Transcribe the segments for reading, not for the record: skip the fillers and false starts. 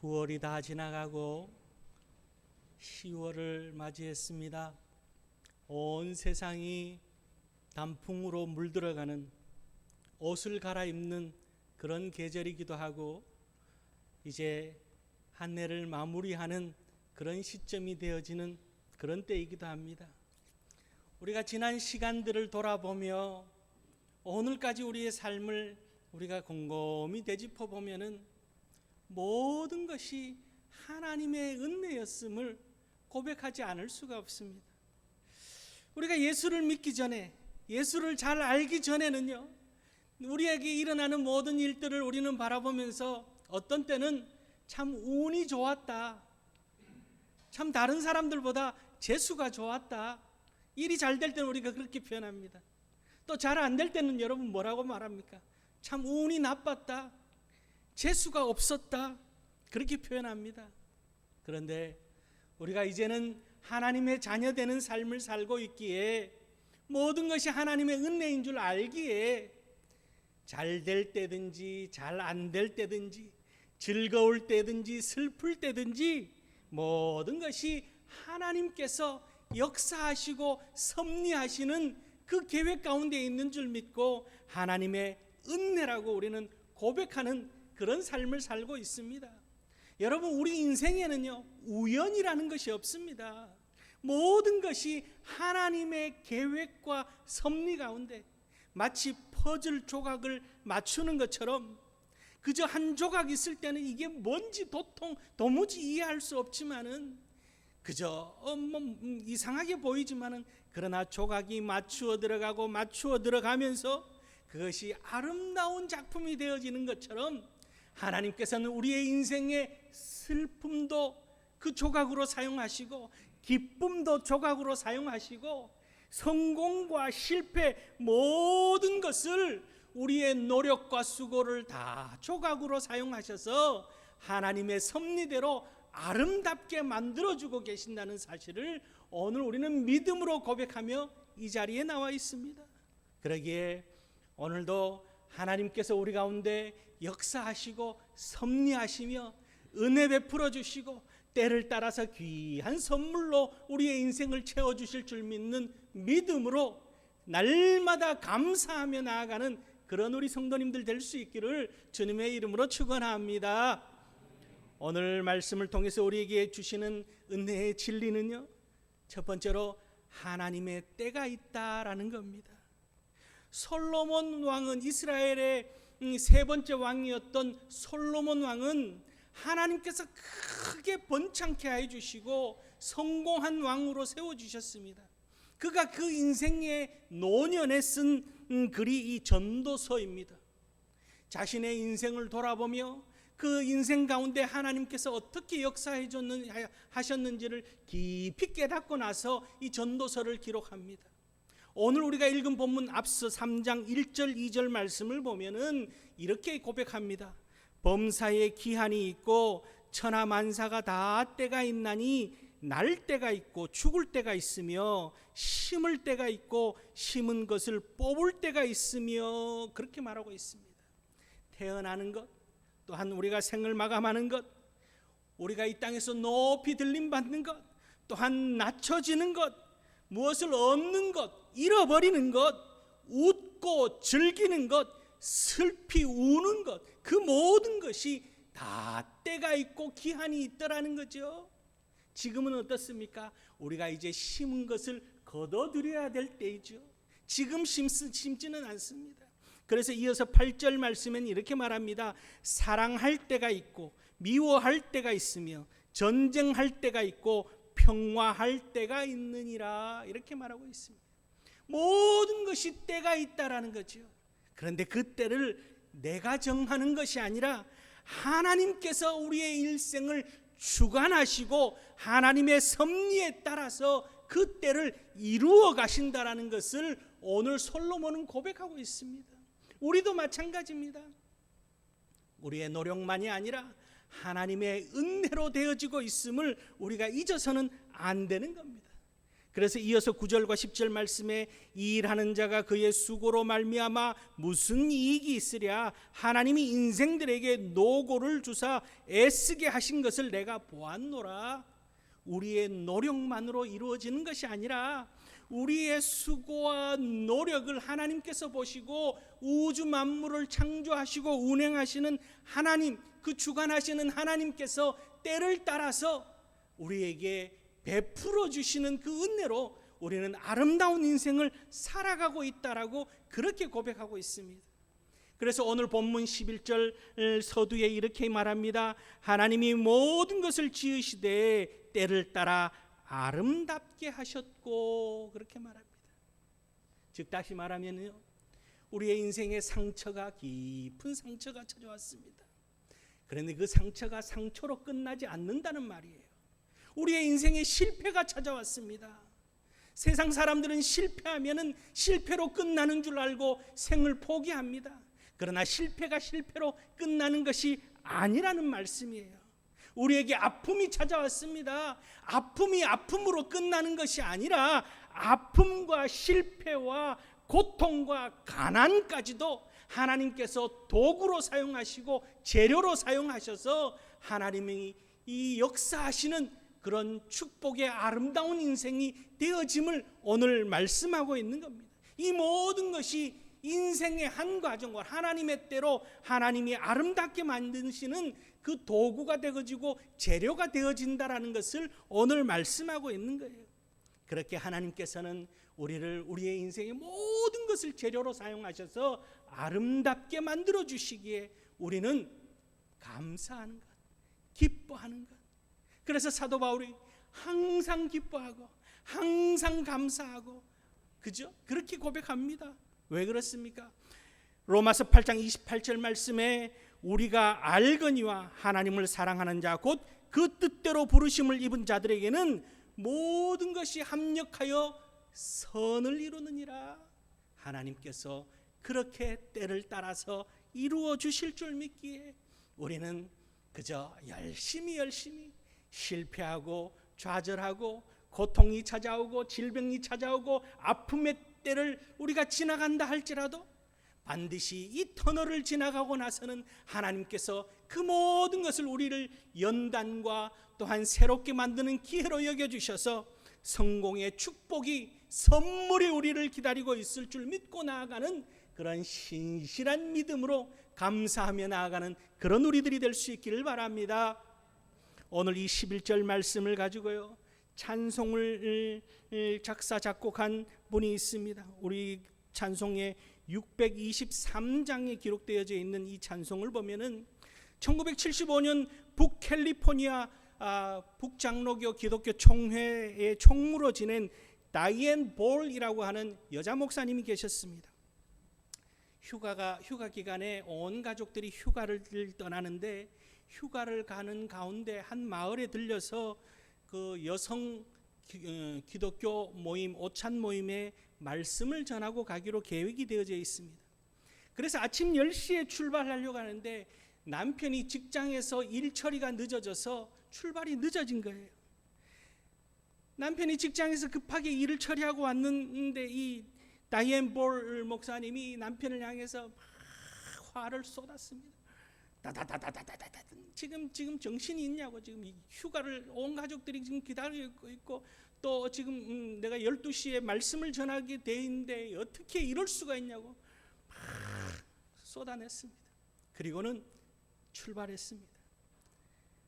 9월이 다 지나가고 10월을 맞이했습니다. 온 세상이 단풍으로 물들어가는, 옷을 갈아입는 그런 계절이기도 하고 이제 한 해를 마무리하는 그런 시점이 되어지는 그런 때이기도 합니다. 우리가 지난 시간들을 돌아보며 오늘까지 우리의 삶을 우리가 곰곰이 되짚어 보면은 모든 것이 하나님의 은혜였음을 고백하지 않을 수가 없습니다. 우리가 예수를 믿기 전에, 예수를 잘 알기 전에는요, 우리에게 일어나는 모든 일들을 우리는 바라보면서 어떤 때는 참 운이 좋았다, 참 다른 사람들보다 재수가 좋았다, 일이 잘 될 때는 우리가 그렇게 표현합니다. 또 잘 안 될 때는 여러분 뭐라고 말합니까? 참 운이 나빴다, 재수가 없었다, 그렇게 표현합니다. 그런데 우리가 이제는 하나님의 자녀되는 삶을 살고 있기에, 모든 것이 하나님의 은혜인 줄 알기에 잘 될 때든지 잘 안 될 때든지 즐거울 때든지 슬플 때든지 모든 것이 하나님께서 역사하시고 섭리하시는 그 계획 가운데 있는 줄 믿고 하나님의 은혜라고 우리는 고백하는 그런 삶을 살고 있습니다. 여러분, 우리 인생에는요, 우연이라는 것이 없습니다. 모든 것이 하나님의 계획과 섭리 가운데 마치 퍼즐 조각을 맞추는 것처럼, 그저 한 조각 있을 때는 이게 뭔지 도무지 이해할 수 없지만은, 그저 이상하게 보이지만은, 그러나 조각이 맞추어 들어가면서 그것이 아름다운 작품이 되어지는 것처럼, 하나님께서는 우리의 인생의 슬픔도 그 조각으로 사용하시고, 기쁨도 조각으로 사용하시고, 성공과 실패 모든 것을 우리의 노력과 수고를 다 조각으로 사용하셔서 하나님의 섭리대로 아름답게 만들어주고 계신다는 사실을 오늘 우리는 믿음으로 고백하며 이 자리에 나와 있습니다. 그러기에 오늘도 하나님께서 우리 가운데 역사하시고 섭리하시며 은혜 베풀어 주시고 때를 따라서 귀한 선물로 우리의 인생을 채워주실 줄 믿는 믿음으로 날마다 감사하며 나아가는 그런 우리 성도님들 될 수 있기를 주님의 이름으로 축원합니다. 오늘 말씀을 통해서 우리에게 주시는 은혜의 진리는요, 첫 번째로 하나님의 때가 있다라는 겁니다. 솔로몬 왕은, 이스라엘의 세 번째 왕이었던 솔로몬 왕은 하나님께서 크게 번창케 해주시고 성공한 왕으로 세워주셨습니다. 그가 그 인생의 노년에 쓴 글이 이 전도서입니다. 자신의 인생을 돌아보며 그 인생 가운데 하나님께서 어떻게 역사하셨는지를 깊이 깨닫고 나서 이 전도서를 기록합니다. 오늘 우리가 읽은 본문 앞서 3장 1절 2절 말씀을 보면은 이렇게 고백합니다. 범사에 기한이 있고 천하 만사가 다 때가 있나니 날 때가 있고 죽을 때가 있으며 심을 때가 있고 심은 것을 뽑을 때가 있으며, 그렇게 말하고 있습니다. 태어나는 것, 또한 우리가 생을 마감하는 것, 우리가 이 땅에서 높이 들림받는 것, 또한 낮춰지는 것, 무엇을 얻는 것, 잃어버리는 것, 웃고 즐기는 것, 슬피 우는 것, 그 모든 것이 다 때가 있고 기한이 있더라는 거죠. 지금은 어떻습니까? 우리가 이제 심은 것을 거둬들여야 될 때이죠. 지금 심지는 않습니다. 그래서 이어서 8절 말씀엔 이렇게 말합니다. 사랑할 때가 있고 미워할 때가 있으며 전쟁할 때가 있고 평화할 때가 있느니라, 이렇게 말하고 있습니다. 모든 것이 때가 있다라는 거죠. 그런데 그 때를 내가 정하는 것이 아니라 하나님께서 우리의 일생을 주관하시고 하나님의 섭리에 따라서 그 때를 이루어 가신다라는 것을 오늘 솔로몬은 고백하고 있습니다. 우리도 마찬가지입니다. 우리의 노력만이 아니라 하나님의 은혜로 되어지고 있음을 우리가 잊어서는 안 되는 겁니다. 그래서 이어서 9절과 10절 말씀에 일하는 자가 그의 수고로 말미암아 무슨 이익이 있으랴. 하나님이 인생들에게 노고를 주사 애쓰게 하신 것을 내가 보았노라. 우리의 노력만으로 이루어지는 것이 아니라 우리의 수고와 노력을 하나님께서 보시고 우주 만물을 창조하시고 운행하시는 하나님, 그 주관하시는 하나님께서 때를 따라서 우리에게 베풀어 주시는 그 은혜로 우리는 아름다운 인생을 살아가고 있다라고 그렇게 고백하고 있습니다. 그래서 오늘 본문 11절 서두에 이렇게 말합니다. 하나님이 모든 것을 지으시되 때를 따라 아름답게 하셨고, 그렇게 말합니다. 즉 다시 말하면요, 우리의 인생에 상처가, 깊은 상처가 찾아왔습니다. 그런데 그 상처가 상처로 끝나지 않는다는 말이에요. 우리의 인생에 실패가 찾아왔습니다. 세상 사람들은 실패하면은 실패로 끝나는 줄 알고 생을 포기합니다. 그러나 실패가 실패로 끝나는 것이 아니라는 말씀이에요. 우리에게 아픔이 찾아왔습니다. 아픔이 아픔으로 끝나는 것이 아니라 아픔과 실패와 고통과 가난까지도 하나님께서 도구로 사용하시고 재료로 사용하셔서 하나님이 이 역사하시는 그런 축복의 아름다운 인생이 되어짐을 오늘 말씀하고 있는 겁니다. 이 모든 것이 인생의 한 과정과 하나님의 때로 하나님이 아름답게 만드시는 그 도구가 되어지고 재료가 되어진다라는 것을 오늘 말씀하고 있는 거예요. 그렇게 하나님께서는 우리의 인생의 모든 것을 재료로 사용하셔서 아름답게 만들어 주시기에 우리는 감사하는 것, 기뻐하는 것. 그래서 사도 바울이 항상 기뻐하고 항상 감사하고, 그죠? 그렇게 고백합니다. 왜 그렇습니까? 로마서 8장 28절 말씀에 우리가 알거니와 하나님을 사랑하는 자 곧 그 뜻대로 부르심을 입은 자들에게는 모든 것이 합력하여 선을 이루느니라. 하나님께서 그렇게 때를 따라서 이루어 주실 줄 믿기에 우리는 그저 열심히 실패하고 좌절하고 고통이 찾아오고 질병이 찾아오고 아픔의 때를 우리가 지나간다 할지라도 반드시 이 터널을 지나가고 나서는 하나님께서 그 모든 것을 우리를 연단과 또한 새롭게 만드는 기회로 여겨주셔서 성공의 축복이 선물이 우리를 기다리고 있을 줄 믿고 나아가는 그런 신실한 믿음으로 감사하며 나아가는 그런 우리들이 될 수 있기를 바랍니다. 오늘 이 11절 말씀을 가지고요, 찬송을 작사 작곡한 분이 있습니다. 우리 찬송의 623장에 기록되어져 있는 이 찬송을 보면은 1975년 북캘리포니아 북장로교 기독교 총회의 총무로 지낸 다이앤 볼이라고 하는 여자 목사님이 계셨습니다. 휴가 기간에 온 가족들이 휴가를 떠나는데 휴가를 가는 가운데 한 마을에 들려서 그 여성 기독교 모임, 오찬 모임에 말씀을 전하고 가기로 계획이 되어져 있습니다. 그래서 아침 10시에 출발하려고 하는데 남편이 직장에서 일 처리가 늦어져서 출발이 늦어진 거예요. 남편이 직장에서 급하게 일을 처리하고 왔는데 이 다이앤 볼 목사님이 남편을 향해서 막 화를 쏟았습니다. 다다다다다다다. 지금 정신이 있냐고. 지금 휴가를 온 가족들이 지금 기다리고 있고 또 지금 내가 12시에 말씀을 전하게 돼 있는데 어떻게 이럴 수가 있냐고 막 쏟아냈습니다. 그리고는 출발했습니다.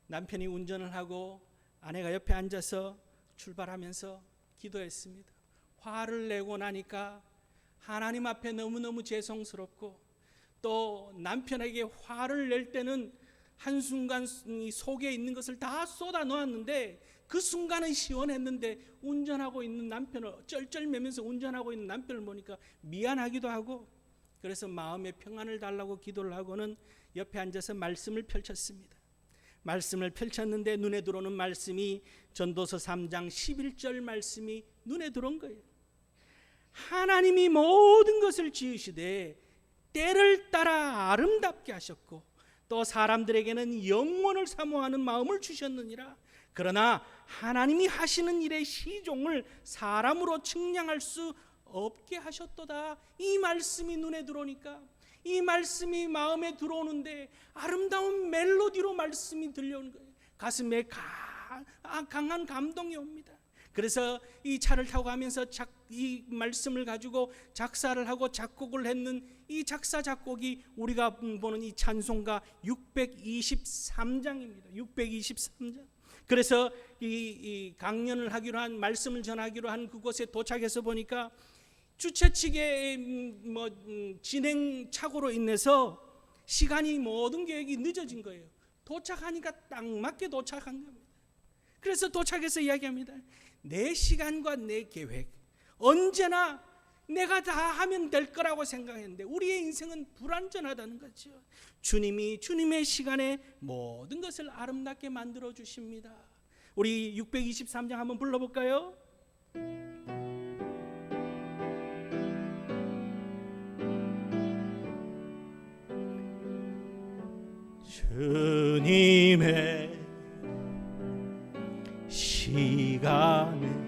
남편이 운전을 하고 아내가 옆에 앉아서 출발하면서 기도했습니다. 화를 내고 나니까 하나님 앞에 너무너무 죄송스럽고 또 남편에게 화를 낼 때는 한순간 속에 있는 것을 다 쏟아 놓았는데 그 순간은 시원했는데 운전하고 있는 남편을 쩔쩔매면서 운전하고 있는 남편을 보니까 미안하기도 하고, 그래서 마음의 평안을 달라고 기도를 하고는 옆에 앉아서 말씀을 펼쳤습니다. 말씀을 펼쳤는데 눈에 들어오는 말씀이 전도서 3장 11절 말씀이 눈에 들어온 거예요. 하나님이 모든 것을 지으시되 때를 따라 아름답게 하셨고 또 사람들에게는 영원을 사모하는 마음을 주셨느니라. 그러나 하나님이 하시는 일의 시종을 사람으로 측량할 수 없게 하셨도다. 이 말씀이 눈에 들어오니까, 이 말씀이 마음에 들어오는데 아름다운 멜로디로 말씀이 들려오는 거예요. 가슴에 강한 감동이 옵니다. 그래서 이 차를 타고 가면서 이 말씀을 가지고 작사를 하고 작곡을 했는 이 작사 작곡이 우리가 보는 이 찬송가 623장입니다. 623장. 그래서 이 강연을 하기로 한, 말씀을 전하기로 한 그곳에 도착해서 보니까 주최 측의 진행 착오로 인해서 시간이 모든 계획이 늦어진 거예요. 도착하니까 딱 맞게 도착한 겁니다. 그래서 도착해서 이야기합니다. 내 시간과 내 계획, 언제나 내가 다 하면 될 거라고 생각했는데 우리의 인생은 불완전하다는 거죠. 주님이 주님의 시간에 모든 것을 아름답게 만들어 주십니다. 우리 623장 한번 불러볼까요? 주님의 시간에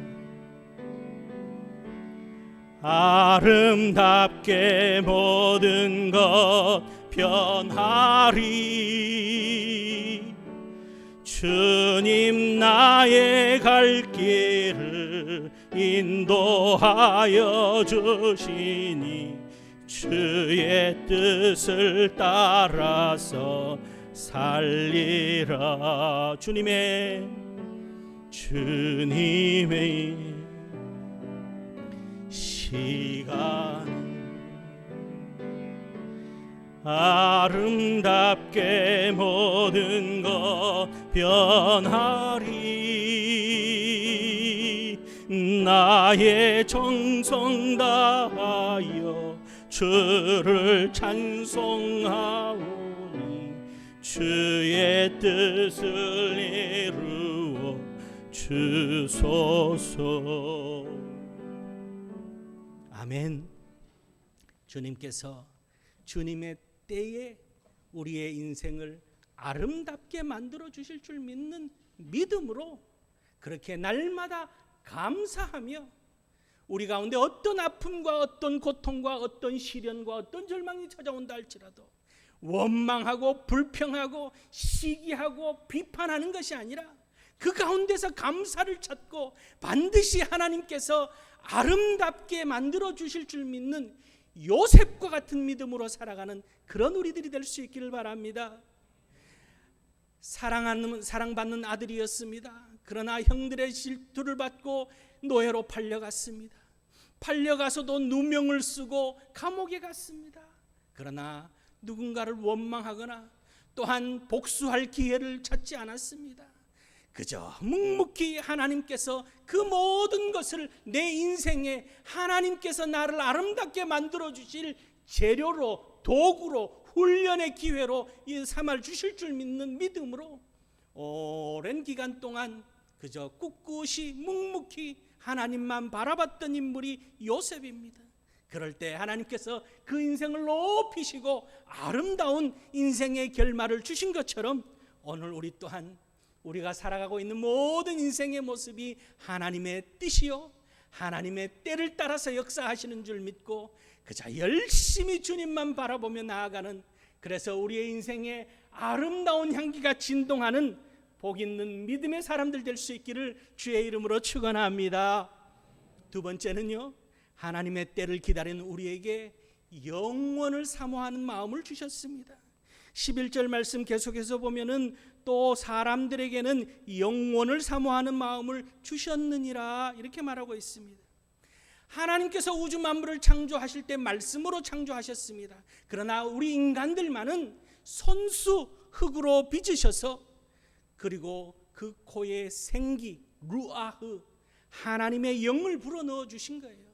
아름답게 모든 것 변하리. 주님 나의 갈 길을 인도하여 주시니 주의 뜻을 따라서 살리라. 주님의 시간 아름답게 모든 것 변하리. 나의 정성 다하여 주를 찬송하오니 주의 뜻을 이루어 주소서. 아멘. 주님께서 주님의 때에 우리의 인생을 아름답게 만들어 주실 줄 믿는 믿음으로 그렇게 날마다 감사하며 우리 가운데 어떤 아픔과 어떤 고통과 어떤 시련과 어떤 절망이 찾아온다 할지라도 원망하고 불평하고 시기하고 비판하는 것이 아니라 그 가운데서 감사를 찾고 반드시 하나님께서 아름답게 만들어 주실 줄 믿는 요셉과 같은 믿음으로 살아가는 그런 우리들이 될 수 있기를 바랍니다. 사랑받는 아들이었습니다. 그러나 형들의 질투를 받고 노예로 팔려갔습니다. 팔려가서도 누명을 쓰고 감옥에 갔습니다. 그러나 누군가를 원망하거나 또한 복수할 기회를 찾지 않았습니다. 그저 묵묵히 하나님께서 그 모든 것을 내 인생에 하나님께서 나를 아름답게 만들어 주실 재료로, 도구로, 훈련의 기회로 삼아 주실 줄 믿는 믿음으로 오랜 기간 동안 그저 꿋꿋이 묵묵히 하나님만 바라봤던 인물이 요셉입니다. 그럴 때 하나님께서 그 인생을 높이시고 아름다운 인생의 결말을 주신 것처럼 오늘 우리 또한 우리가 살아가고 있는 모든 인생의 모습이 하나님의 뜻이요 하나님의 때를 따라서 역사하시는 줄 믿고 그저 열심히 주님만 바라보며 나아가는, 그래서 우리의 인생에 아름다운 향기가 진동하는 복 있는 믿음의 사람들 될 수 있기를 주의 이름으로 축원합니다. 두 번째는요, 하나님의 때를 기다리는 우리에게 영원을 사모하는 마음을 주셨습니다. 11절 말씀 계속해서 보면은 또 사람들에게는 영원을 사모하는 마음을 주셨느니라 이렇게 말하고 있습니다. 하나님께서 우주 만물을 창조하실 때 말씀으로 창조하셨습니다. 그러나 우리 인간들만은 손수 흙으로 빚으셔서 그리고 그 코에 생기 루아흐 하나님의 영을 불어넣어 주신 거예요.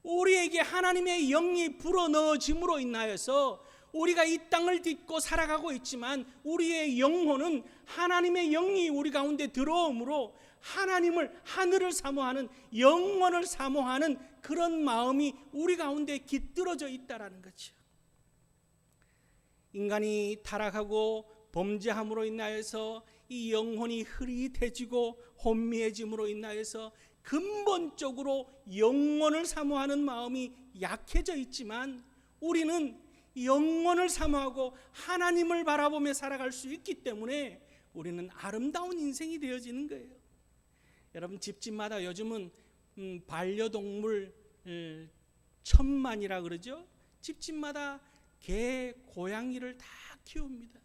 우리에게 하나님의 영이 불어넣어짐으로 인하여서 우리가 이 땅을 딛고 살아가고 있지만 우리의 영혼은 하나님의 영이 우리 가운데 들어오므로 하나님을, 하늘을 사모하는, 영원을 사모하는 그런 마음이 우리 가운데 깃들어져 있다라는 거죠. 인간이 타락하고 범죄함으로 인하여서 이 영혼이 흐릿해지고 혼미해짐으로 인하여서 근본적으로 영혼을 사모하는 마음이 약해져 있지만, 우리는 영혼을 사모하고 하나님을 바라보며 살아갈 수 있기 때문에 우리는 아름다운 인생이 되어지는 거예요. 여러분, 집집마다 요즘은 반려동물 천만이라 그러죠. 집집마다 개, 고양이를 다 키웁니다.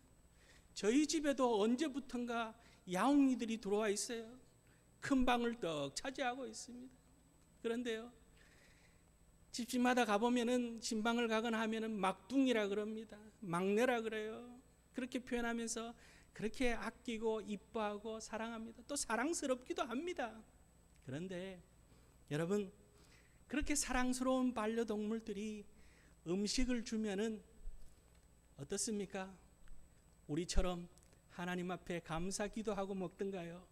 저희 집에도 언제부턴가 야옹이들이 들어와 있어요. 큰 방을 떡 차지하고 있습니다. 그런데요, 집집마다 가보면은, 신방을 가거나 하면은 막둥이라 그럽니다. 막내라 그래요. 그렇게 표현하면서 그렇게 아끼고 이뻐하고 사랑합니다. 또 사랑스럽기도 합니다. 그런데 여러분, 그렇게 사랑스러운 반려동물들이 음식을 주면은 어떻습니까? 우리처럼 하나님 앞에 감사 기도하고 먹던가요?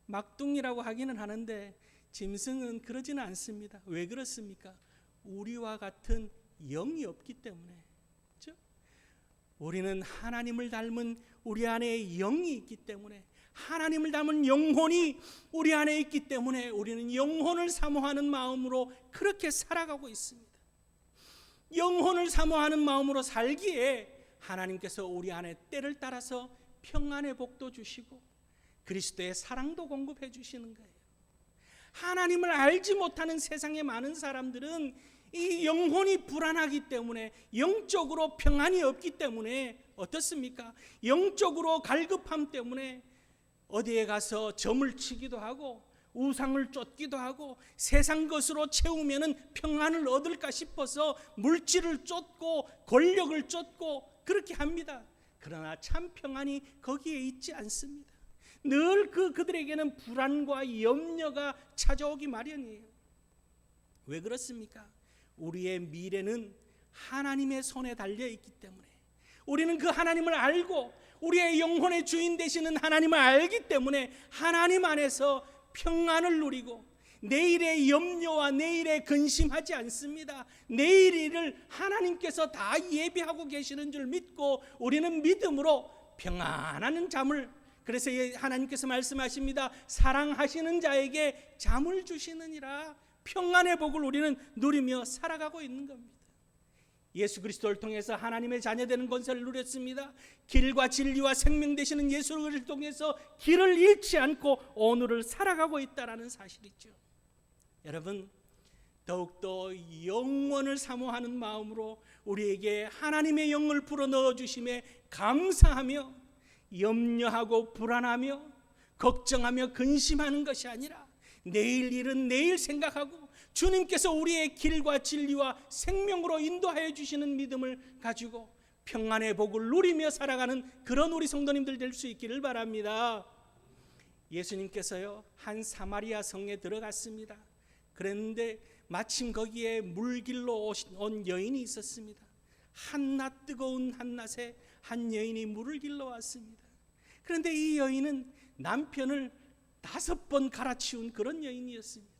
막둥이라고 하기는 하는데 짐승은 그러지는 않습니다. 왜 그렇습니까? 우리와 같은 영이 없기 때문에. 그렇죠? 우리는 하나님을 닮은 우리 안에 영이 있기 때문에, 하나님을 닮은 영혼이 우리 안에 있기 때문에 우리는 영혼을 사모하는 마음으로 그렇게 살아가고 있습니다. 영혼을 사모하는 마음으로 살기에 하나님께서 우리 안에 때를 따라서 평안의 복도 주시고 그리스도의 사랑도 공급해 주시는 거예요. 하나님을 알지 못하는 세상의 많은 사람들은 이 영혼이 불안하기 때문에, 영적으로 평안이 없기 때문에 어떻습니까? 영적으로 갈급함 때문에 어디에 가서 점을 치기도 하고 우상을 쫓기도 하고 세상 것으로 채우면은 평안을 얻을까 싶어서 물질을 쫓고 권력을 쫓고 그렇게 합니다. 그러나 참 평안이 거기에 있지 않습니다. 늘 그들에게는 불안과 염려가 찾아오기 마련이에요. 왜 그렇습니까? 우리의 미래는 하나님의 손에 달려 있기 때문에, 우리는 그 하나님을 알고 우리의 영혼의 주인 되시는 하나님을 알기 때문에 하나님 안에서 평안을 누리고 내일의 염려와 내일에 근심하지 않습니다. 내일 일을 하나님께서 다 예비하고 계시는 줄 믿고 우리는 믿음으로 평안한 잠을, 그래서 하나님께서 말씀하십니다. 사랑하시는 자에게 잠을 주시느니라. 평안의 복을 우리는 누리며 살아가고 있는 겁니다. 예수 그리스도를 통해서 하나님의 자녀되는 권세를 누렸습니다. 길과 진리와 생명 되시는 예수를 통해서 길을 잃지 않고 오늘을 살아가고 있다는 사실이죠. 여러분, 더욱더 영원을 사모하는 마음으로 우리에게 하나님의 영을 불어넣어 주심에 감사하며 염려하고 불안하며 걱정하며 근심하는 것이 아니라 내일 일은 내일 생각하고 주님께서 우리의 길과 진리와 생명으로 인도하여 주시는 믿음을 가지고 평안의 복을 누리며 살아가는 그런 우리 성도님들 될 수 있기를 바랍니다. 예수님께서요, 한 사마리아 성에 들어갔습니다. 그랬는데 마침 거기에 물길로 온 여인이 있었습니다. 한낮 뜨거운 한낮에 한 여인이 물을 길러 왔습니다. 그런데 이 여인은 남편을 5번 갈아치운 그런 여인이었습니다.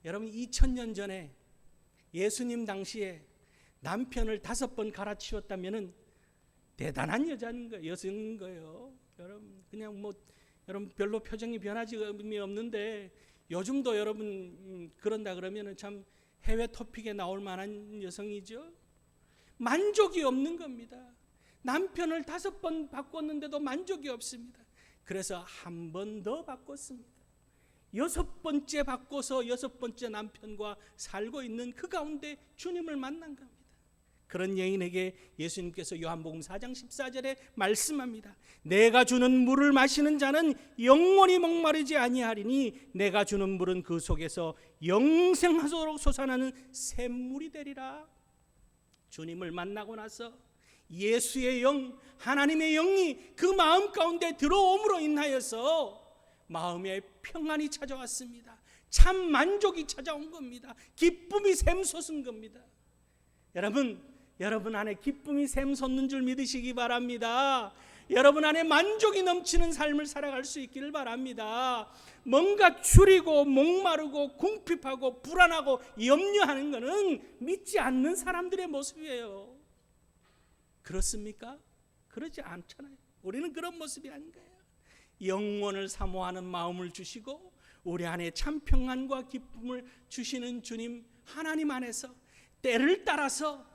여러분, 2000년 전에 예수님 당시에 남편을 5번 갈아치웠다면은 대단한 여자인 거예요. 여성인 거예요. 여러분, 그냥 여러분 별로 표정이 변하지 없는데 요즘도 여러분 그런다 그러면은 참 해외 토픽에 나올 만한 여성이죠. 만족이 없는 겁니다. 남편을 5번 바꿨는데도 만족이 없습니다. 그래서 한 번 더 바꿨습니다. 6번째 바꿔서 6번째 남편과 살고 있는 그 가운데 주님을 만난 겁니다. 그런 여인에게 예수님께서 요한복음 4장 14절에 말씀합니다. 내가 주는 물을 마시는 자는 영원히 목마르지 아니하리니 내가 주는 물은 그 속에서 영생하도록 솟아나는 샘물이 되리라. 주님을 만나고 나서 예수의 영, 하나님의 영이 그 마음 가운데 들어옴으로 인하여서 마음에 평안이 찾아왔습니다. 참 만족이 찾아온 겁니다. 기쁨이 샘솟은 겁니다. 여러분 안에 기쁨이 샘솟는 줄 믿으시기 바랍니다. 여러분 안에 만족이 넘치는 삶을 살아갈 수 있기를 바랍니다. 뭔가 줄이고 목마르고 궁핍하고 불안하고 염려하는 것은 믿지 않는 사람들의 모습이에요. 그렇습니까? 그러지 않잖아요. 우리는 그런 모습이 아닌 거예요. 영원을 사모하는 마음을 주시고 우리 안에 참 평안과 기쁨을 주시는 주님 하나님 안에서 때를 따라서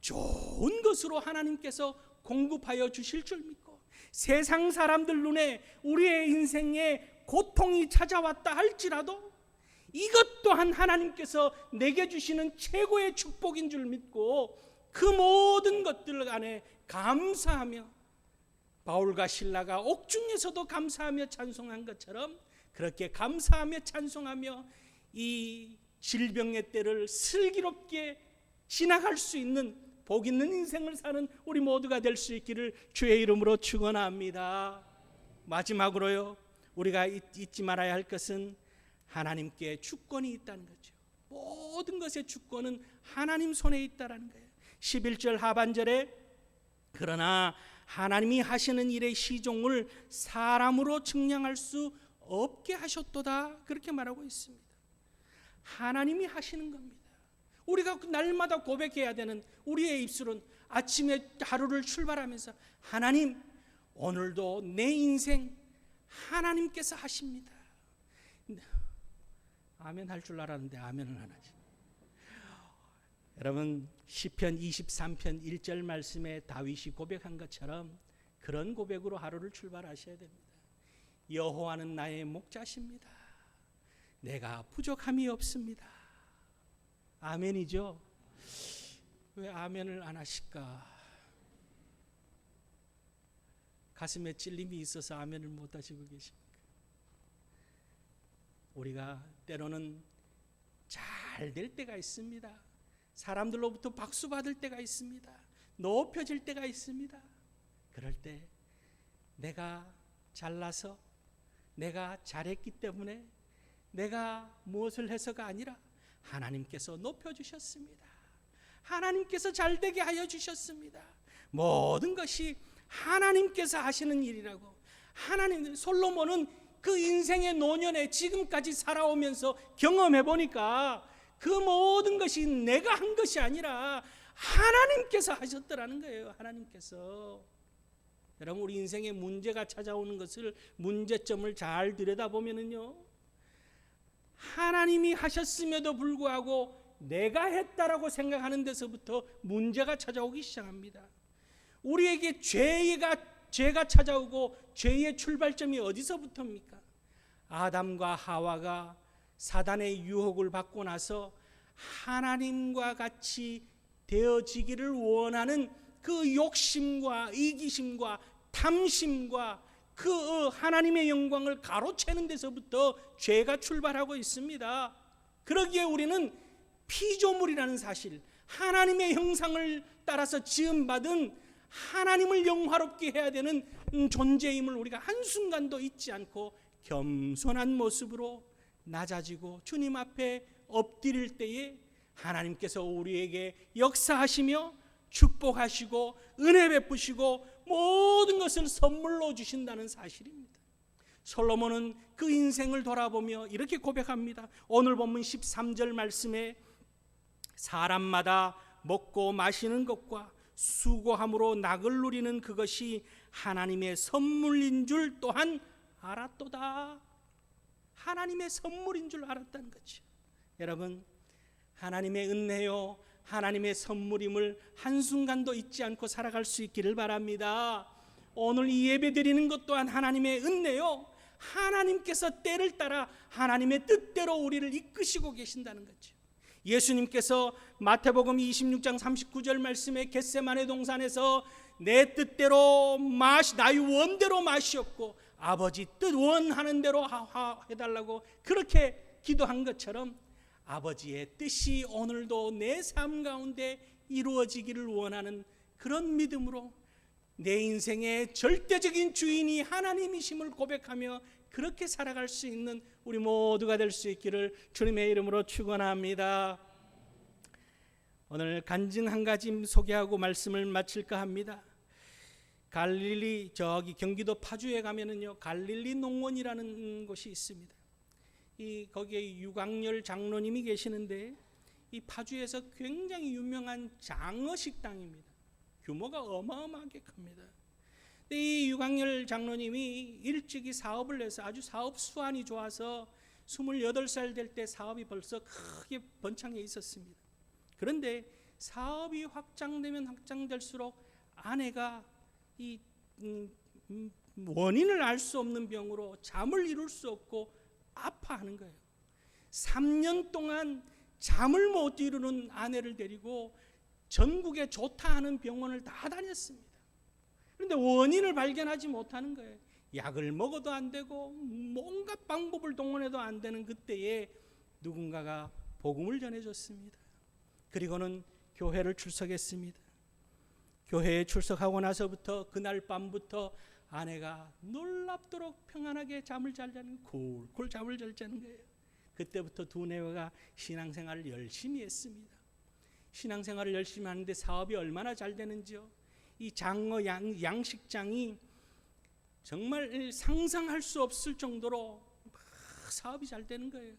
좋은 것으로 하나님께서 공급하여 주실 줄 믿고, 세상 사람들 눈에 우리의 인생에 고통이 찾아왔다 할지라도 이것 또한 하나님께서 내게 주시는 최고의 축복인 줄 믿고 그 모든 것들 안에 감사하며, 바울과 신라가 옥중에서도 감사하며 찬송한 것처럼 그렇게 감사하며 찬송하며 이 질병의 때를 슬기롭게 지나갈 수 있는 복 있는 인생을 사는 우리 모두가 될 수 있기를 주의 이름으로 축원합니다. 마지막으로요, 우리가 잊지 말아야 할 것은 하나님께 주권이 있다는 거죠. 모든 것의 주권은 하나님 손에 있다는 거예요. 11절 하반절에 그러나 하나님이 하시는 일의 시종을 사람으로 측량할 수 없게 하셨도다, 그렇게 말하고 있습니다. 하나님이 하시는 겁니다. 우리가 날마다 고백해야 되는 우리의 입술은 아침에 하루를 출발하면서 하나님, 오늘도 내 인생 하나님께서 하십니다. 아멘 할 줄 알았는데 아멘을 안 하지. 여러분, 시편 23편 1절 말씀에 다윗이 고백한 것처럼 그런 고백으로 하루를 출발하셔야 됩니다. 여호와는 나의 목자십니다. 내가 부족함이 없습니다. 아멘이죠. 왜 아멘을 안 하실까? 가슴에 찔림이 있어서 아멘을 못 하시고 계십니까? 우리가 때로는 잘 될 때가 있습니다. 사람들로부터 박수 받을 때가 있습니다. 높여질 때가 있습니다. 그럴 때 내가 잘나서, 내가 잘했기 때문에, 내가 무엇을 해서가 아니라 하나님께서 높여주셨습니다. 하나님께서 잘되게 하여 주셨습니다. 모든 것이 하나님께서 하시는 일이라고. 하나님, 솔로몬은 그 인생의 노년에 지금까지 살아오면서 경험해 보니까 그 모든 것이 내가 한 것이 아니라 하나님께서 하셨더라는 거예요. 하나님께서. 여러분, 우리 인생에 문제가 찾아오는 것을, 문제점을 잘 들여다보면은요, 하나님이 하셨음에도 불구하고 내가 했다라고 생각하는 데서부터 문제가 찾아오기 시작합니다. 우리에게 죄가 찾아오고 죄의 출발점이 어디서부터입니까? 아담과 하와가 사단의 유혹을 받고 나서 하나님과 같이 되어지기를 원하는 그 욕심과 이기심과 탐심과 그 하나님의 영광을 가로채는 데서부터 죄가 출발하고 있습니다. 그러기에 우리는 피조물이라는 사실, 하나님의 형상을 따라서 지음받은 하나님을 영화롭게 해야 되는 존재임을 우리가 한순간도 잊지 않고 겸손한 모습으로 낮아지고 주님 앞에 엎드릴 때에 하나님께서 우리에게 역사하시며 축복하시고 은혜 베푸시고 모든 것을 선물로 주신다는 사실입니다. 솔로몬은 그 인생을 돌아보며 이렇게 고백합니다. 오늘 본문 13절 말씀에 사람마다 먹고 마시는 것과 수고함으로 낙을 누리는 그것이 하나님의 선물인 줄 또한 알았도다. 하나님의 선물인 줄 알았다는 거죠. 여러분, 하나님의 은혜요, 하나님의 선물임을 한순간도 잊지 않고 살아갈 수 있기를 바랍니다. 오늘 이 예배 드리는 것 또한 하나님의 은혜요, 하나님께서 때를 따라 하나님의 뜻대로 우리를 이끄시고 계신다는 거죠. 예수님께서 마태복음 26장 39절 말씀에 겟세마네 동산에서 내 뜻대로 나의 원대로 마시옵고 아버지 뜻 원하는 대로 해달라고 그렇게 기도한 것처럼 아버지의 뜻이 오늘도 내 삶 가운데 이루어지기를 원하는 그런 믿음으로 내 인생의 절대적인 주인이 하나님이심을 고백하며 그렇게 살아갈 수 있는 우리 모두가 될 수 있기를 주님의 이름으로 축원합니다. 오늘 간증 한 가지 소개하고 말씀을 마칠까 합니다. 갈릴리, 저기 경기도 파주에 가면은요, 갈릴리 농원이라는 곳이 있습니다. 거기에 유광열 장로님이 계시는데 이 파주에서 굉장히 유명한 장어 식당입니다. 규모가 어마어마하게 큽니다. 이 유광열 장로님이 일찍이 사업을 해서 아주 사업 수완이 좋아서 28살 될 때 사업이 벌써 크게 번창해 있었습니다. 그런데 사업이 확장되면 확장될수록 아내가 이 원인을 알 수 없는 병으로 잠을 이룰 수 없고 아파하는 거예요. 3년 동안 잠을 못 이루는 아내를 데리고 전국에 좋다 하는 병원을 다 다녔습니다. 그런데 원인을 발견하지 못하는 거예요. 약을 먹어도 안 되고 뭔가 방법을 동원해도 안 되는 그때에 누군가가 복음을 전해줬습니다. 그리고는 교회를 출석했습니다. 교회에 출석하고 나서부터 그날 밤부터 아내가 놀랍도록 평안하게 잠을 잘 자는, 콜콜 잠을 잘 자는 거예요. 그때부터 두뇌가 신앙생활을 열심히 했습니다. 신앙생활을 열심히 하는데 사업이 얼마나 잘 되는지요. 이 장어 양식장이 정말 상상할 수 없을 정도로 사업이 잘 되는 거예요.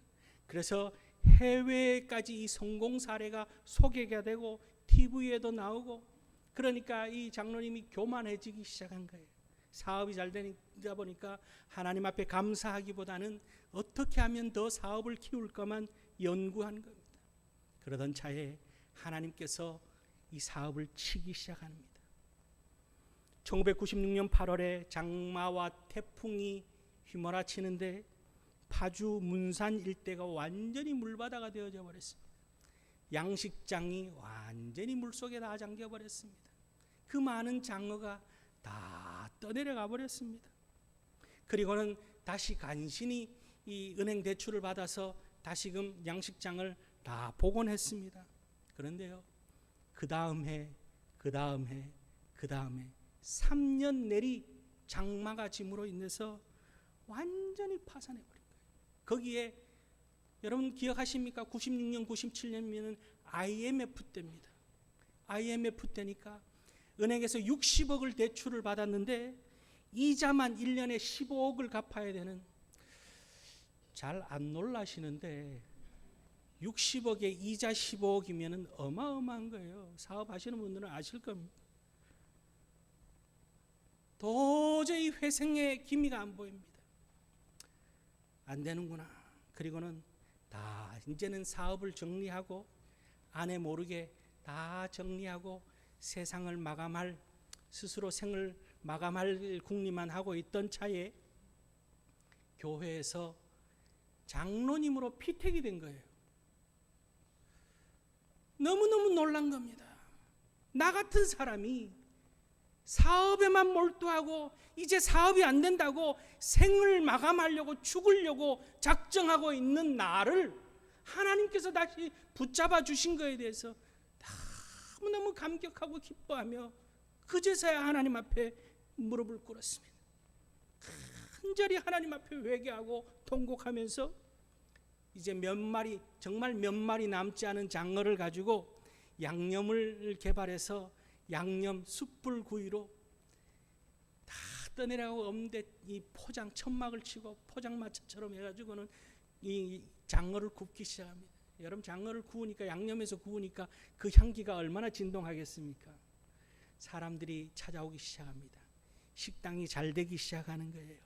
그래서 해외까지 이 성공 사례가 소개가 되고 TV에도 나오고, 그러니까 이 장로님이 교만해지기 시작한 거예요. 사업이 잘 되다 보니까 하나님 앞에 감사하기보다는 어떻게 하면 더 사업을 키울까만 연구한 겁니다. 그러던 차에 하나님께서 이 사업을 치기 시작합니다. 1996년 8월에 장마와 태풍이 휘몰아치는데 파주 문산 일대가 완전히 물바다가 되어져 버렸습니다. 양식장이 완전히 물속에 다 잠겨 버렸습니다. 그 많은 장어가 다 떠내려가 버렸습니다. 그리고는 다시 간신히 이 은행 대출을 받아서 다시금 양식장을 다 복원했습니다. 그런데요, 그 다음 해 3년 내리 장마가 짐으로 인해서 완전히 파산해버린 거예요. 거기에 여러분 기억하십니까? 96년, 97년이면 IMF 때입니다. IMF 때니까 은행에서 60억을 대출을 받았는데 이자만 1년에 15억을 갚아야 되는, 잘 안 놀라시는데 60억에 이자 15억이면 어마어마한 거예요. 사업하시는 분들은 아실 겁니다. 도저히 회생의 기미가 안 보입니다. 안 되는구나. 그리고는 다 이제는 사업을 정리하고 아내 모르게 다 정리하고 세상을 마감할, 스스로 생을 마감할 궁리만 하고 있던 차에 교회에서 장로님으로 피택이 된 거예요. 너무너무 놀란 겁니다. 나 같은 사람이 사업에만 몰두하고 이제 사업이 안 된다고 생을 마감하려고 죽으려고 작정하고 있는 나를 하나님께서 다시 붙잡아 주신 거에 대해서 너무너무 감격하고 기뻐하며 그제서야 하나님 앞에 무릎을 꿇었습니다. 간절히 하나님 앞에 회개하고 통곡하면서 이제 정말 몇 마리 남지 않은 장어를 가지고 양념을 개발해서 양념 숯불 구이로 다 떠내려가고 없는데 이 포장 천막을 치고 포장마차처럼 해가지고는 이 장어를 굽기 시작합니다. 여러분, 장어를 구우니까, 양념해서 구우니까 그 향기가 얼마나 진동하겠습니까? 사람들이 찾아오기 시작합니다. 식당이 잘 되기 시작하는 거예요.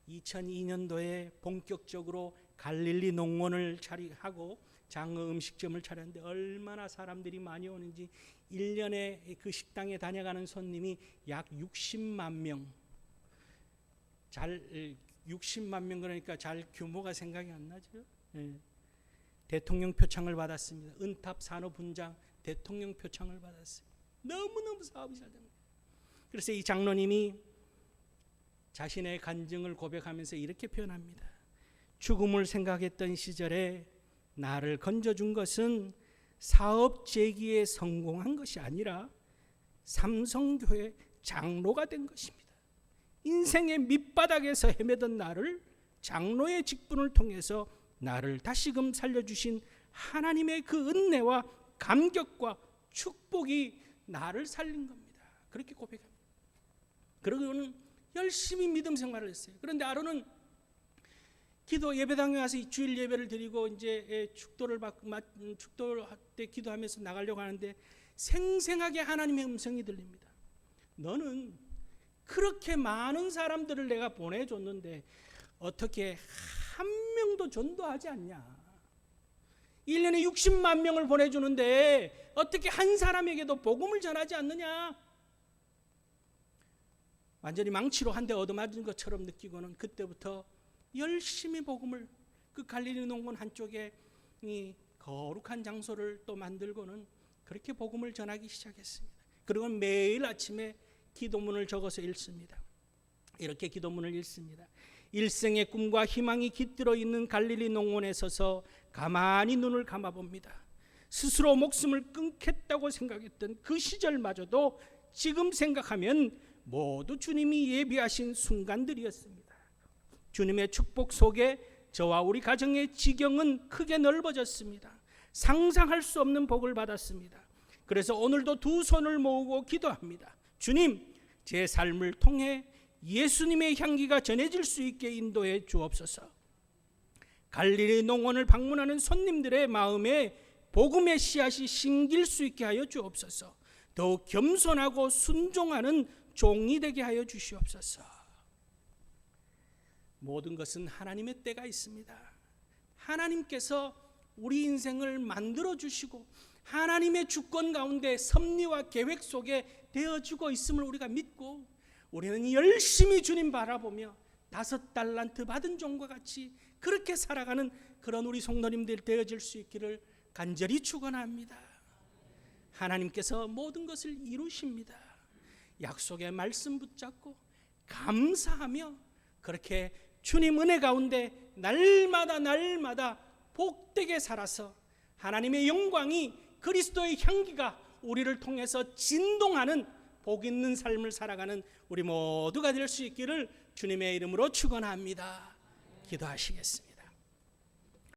2002년도에 본격적으로 갈릴리 농원을 하고 장어 음식점을 차렸는데 얼마나 사람들이 많이 오는지 1년에 그 식당에 다녀가는 손님이 약 60만 명. 60만 명 그러니까 잘 규모가 생각이 안 나죠. 네. 대통령 표창을 받았습니다. 은탑 산업훈장 대통령 표창을 받았어요. 너무너무 사업이 잘 됩니다. 그래서 이 장로님이 자신의 간증을 고백하면서 이렇게 표현합니다. 죽음을 생각했던 시절에 나를 건져준 것은 사업 재기에 성공한 것이 아니라 삼성교회 장로가 된 것입니다. 인생의 밑바닥에서 헤매던 나를 장로의 직분을 통해서 나를 다시금 살려주신 하나님의 그 은혜와 감격과 축복이 나를 살린 겁니다. 그렇게 고백합니다. 그러고는 열심히 믿음 생활을 했어요. 그런데 아론은 기도 예배당에 와서 주일 예배를 드리고 이제 축도를 때 기도하면서 나가려고 하는데 생생하게 하나님의 음성이 들립니다. 너는 그렇게 많은 사람들을 내가 보내줬는데 어떻게 한 명도 전도하지 않냐? 1년에 60만 명을 보내주는데 어떻게 한 사람에게도 복음을 전하지 않느냐? 완전히 망치로 한 대 얻어맞은 것처럼 느끼고는 그때부터 열심히 복음을, 그 갈릴리 농원 한쪽에 이 거룩한 장소를 또 만들고는 그렇게 복음을 전하기 시작했습니다. 그리고 매일 아침에 기도문을 적어서 읽습니다. 이렇게 기도문을 읽습니다. 일생의 꿈과 희망이 깃들어 있는 갈릴리 농원에 서서 가만히 눈을 감아봅니다. 스스로 목숨을 끊겠다고 생각했던 그 시절마저도 지금 생각하면 모두 주님이 예비하신 순간들이었습니다. 주님의 축복 속에 저와 우리 가정의 지경은 크게 넓어졌습니다. 상상할 수 없는 복을 받았습니다. 그래서 오늘도 두 손을 모으고 기도합니다. 주님, 제 삶을 통해 예수님의 향기가 전해질 수 있게 인도해 주옵소서. 갈릴리 농원을 방문하는 손님들의 마음에 복음의 씨앗이 심길 수 있게 하여 주옵소서. 더욱 겸손하고 순종하는 종이 되게 하여 주시옵소서. 모든 것은 하나님의 때가 있습니다. 하나님께서 우리 인생을 만들어 주시고 하나님의 주권 가운데 섭리와 계획 속에 되어주고 있음을 우리가 믿고 우리는 열심히 주님 바라보며 5달란트 받은 종과 같이 그렇게 살아가는 그런 우리 성도님들 되어질 수 있기를 간절히 축원합니다. 하나님께서 모든 것을 이루십니다. 약속의 말씀 붙잡고 감사하며 그렇게 주님 은혜 가운데 날마다 복되게 살아서 하나님의 영광이, 그리스도의 향기가 우리를 통해서 진동하는 복 있는 삶을 살아가는 우리 모두가 될 수 있기를 주님의 이름으로 축원합니다. 기도하시겠습니다.